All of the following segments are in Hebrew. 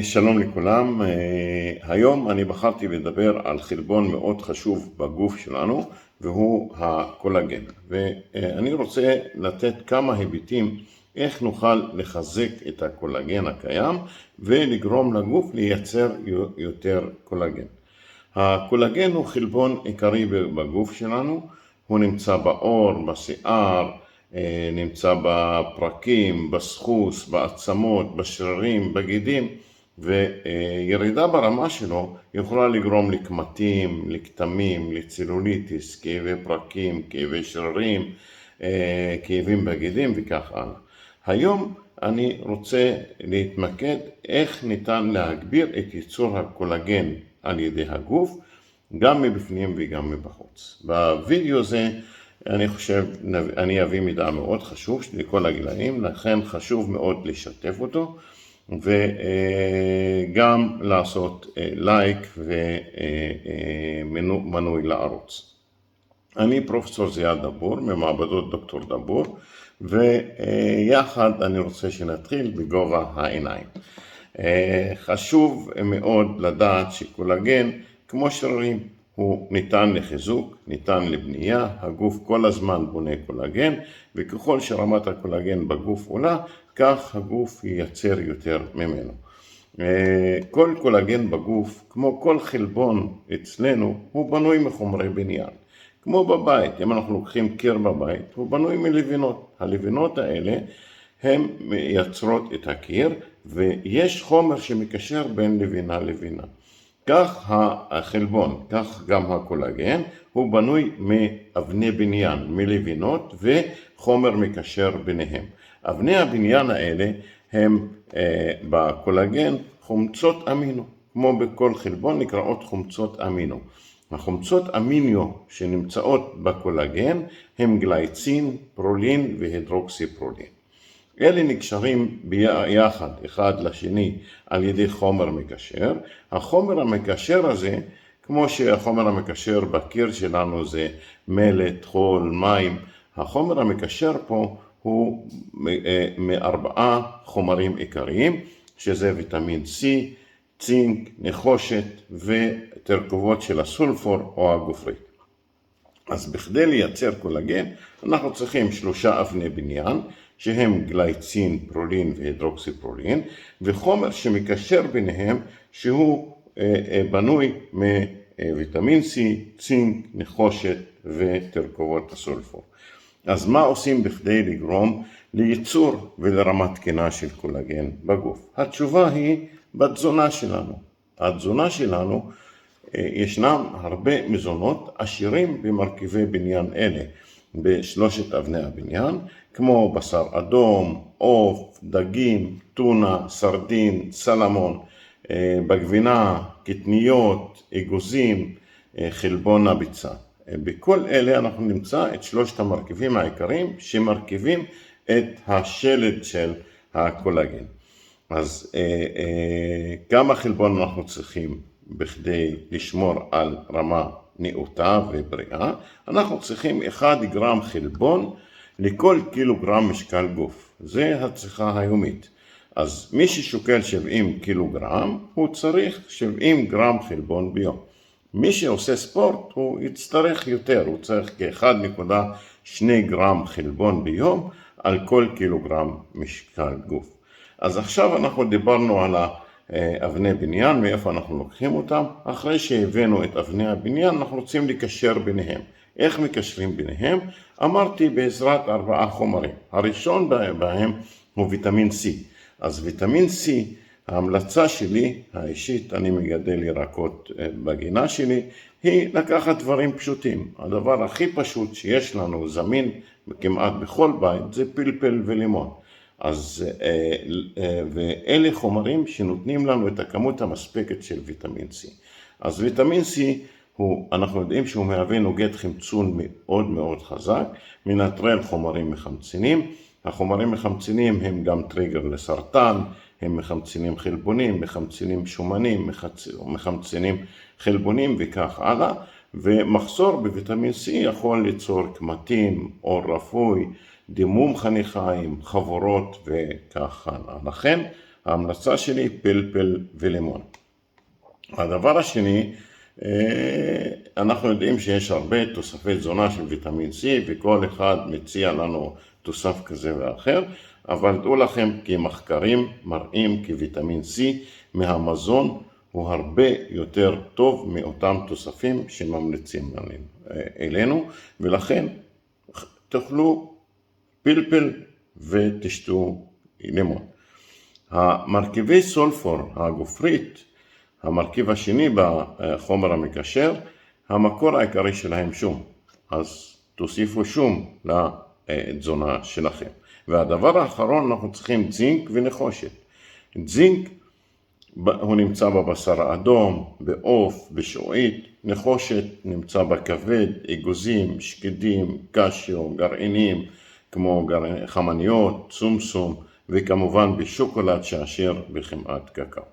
שלום לכולם, היום אני בחרתי לדבר על חלבון מאוד חשוב בגוף שלנו והוא הקולגן, ואני רוצה לתת כמה היבטים איך נוכל לחזק את הקולגן הקיים ולגרום לגוף לייצר יותר קולגן. הקולגן הוא חלבון עיקרי בגוף שלנו, הוא נמצא בעור, בשיער, נמצא בפרקים, בסחוס, בעצמות, בשרירים, בגידים, וירידה ברמה שלו יכולה לגרום לקמטים, לכתמים, לצלוליטיס, כאבי פרקים, כאבי שרירים, כאבים בגידים וכך הלאה. היום אני רוצה להתמקד איך ניתן להגביר את ייצור הקולגן על ידי הגוף, גם מבפנים וגם מבחוץ. בווידאו הזה אני אביא מידע מאוד חשוב לכל הגילאים, לכן חשוב מאוד לשתף אותו וגם לעשות לייק ומנוי לערוץ. אני פרופסור זיאד דבור ממעבדות דוקטור דבור, ויחד אני רוצה שנתחיל בגובה העיניים. חשוב מאוד לדעת שקולגן כמו שרירים הוא ניתן לחיזוק, ניתן לבנייה, הגוף כל הזמן בונה קולגן, וככל שרמת הקולגן בגוף עולה, כך הגוף ייצר יותר ממנו. כל קולגן בגוף, כמו כל חלבון אצלנו, הוא בנוי מחומרי בניין. כמו בבית, אם אנחנו לוקחים קיר בבית, הוא בנוי מלבנות. הלבנות האלה הן מייצרות את הקיר, ויש חומר שמקשר בין לבינה לבינה. כך החלבון, כך גם הקולגן, הוא בנוי מאבני בניין, מלבינות וחומר מקשר ביניהם. אבני הבניין האלה הם בקולגן חומצות אמינו, כמו בכל חלבון נקראות חומצות אמינו. החומצות אמיניו שנמצאות בקולגן הם גלייצין, פרולין והידרוקסיפרולין. אלה נקשרים ביחד אחד לשני על ידי חומר מקשר. החומר המקשר הזה, כמו שהחומר המקשר בקיר שלנו זה מלט, חול, מים, החומר המקשר פה הוא מארבעה חומרים עיקריים, שזה ויטמין C, צינק, נחושת ותרכובות של הסולפור או הגופרית. אז בכדי לייצר קולגן אנחנו צריכים 3 אבני בניין, שהם גלייצין, פרולין והידרוקסיפרולין, וחומר שמקשר ביניהם שהוא בנוי מוויטמין C, צינק, נחושת ותרכובות הסולפור. אז מה עושים בכדי לגרום לייצור ולרמת תקינה של קולגן בגוף? התשובה היא בתזונה שלנו. התזונה שלנו, ישנם הרבה מזונות עשירים במרכיבי בניין אלה, בשלושת אבני הבניין, כמו בשר אדום, עוף, דגים, טונה, סרדין, סלמון, בגבינה, קטניות, אגוזים, חלבון הביצה. בכל אלה אנחנו נמצא את 3 המרכיבים העיקריים שמרכיבים את השלד של הקולגן. אז כמה חלבון אנחנו צריכים בכדי לשמור על רמה נאותה ובריאה? אנחנו צריכים 1 גרם חלבון לכל קילוגרם משקל גוף. זה הצריכה היומית. אז מי ששוקל 70 קילוגרם, הוא צריך 70 גרם חלבון ביום. מי שעושה ספורט, הוא יצטרך יותר, הוא צריך כ-1.2 גרם חלבון ביום על כל קילוגרם משקל גוף. אז עכשיו אנחנו דיברנו על אבני בניין, מאיפה אנחנו לוקחים אותם. אחרי שהבאנו את אבני הבניין, אנחנו רוצים לקשר ביניהם. איך מקשרים ביניהם? אמרתי בעזרת 4 חומרים. הראשון בהם הוא ויטמין C. אז ויטמין C, ההמלצה שלי האישית, אני מגדל ירקות בגינה שלי, היא לקחת דברים פשוטים. הדבר הכי פשוט שיש לנו זמין כמעט בכל בית זה פלפל ולימון. אז ואלה חומרים שנותנים לנו את הכמות המספקת של ויטמין C. אז ויטמין C אנחנו יודעים שהוא מהווה נוגד חמצון מאוד מאוד חזק, מנטרל חומרים מחמצנים. החומרים מחמצנים הם גם טריגר לסרטן, הם מחמצנים חלבונים, מחמצנים שומנים, מחמצנים חלבונים וכך הלאה. ומחסור בוויטמין C יכול ליצור קמטים, עור רפוי, דימום חניכיים, חבורות וכך הלאה. לכן ההמלצה שלי פלפל ולימון. הדבר השני, אנחנו יודעים שיש הרבה תוספי תזונה של ויטמין C, וכל אחד מציע לנו תוסף כזה ואחר, אבל דעו לכם כי מחקרים מראים כי ויטמין C מהמזון הוא הרבה יותר טוב מאותם תוספים שממליצים אלינו, ולכן תאכלו פלפל ותשתו לימון. המרכיבי סולפור, הגופרית, המרכיב השני בחומר המקשר, המקור העיקרי שלהם שום, אז תוסיפו שום לתזונה שלכם. והדבר האחרון, אנחנו צריכים זינק ונחושת. זינק הוא נמצא בבשר האדום, בעוף, בשעועית. נחושת נמצא בכבד, אגוזים, שקדים, קשיו, גרעינים כמו חמניות, סומסום, וכמובן בשוקולד שעשיר בחמאת קקאו.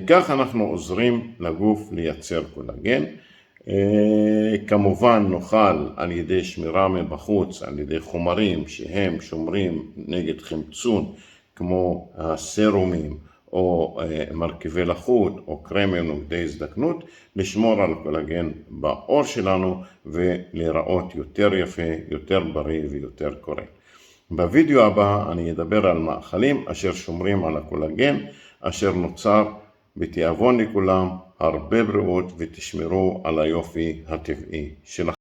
כך אנחנו עוזרים לגוף לייצר קולגן. כמובן נאכל על ידי שמירה מבחוץ, על ידי חומרים שהם שומרים נגד חמצון, כמו הסרומים או מרכיבי לחות או קרמים נוגדי הזדקנות, לשמור על קולגן בעור שלנו ולהיראות יותר יפה, יותר בריא ויותר קורא. בווידאו הבא אני אדבר על מאכלים אשר שומרים על הקולגן אשר נוצר בתיאבון לכולם. הרבה בריאות ותשמרו על היופי הטבעי שלכם.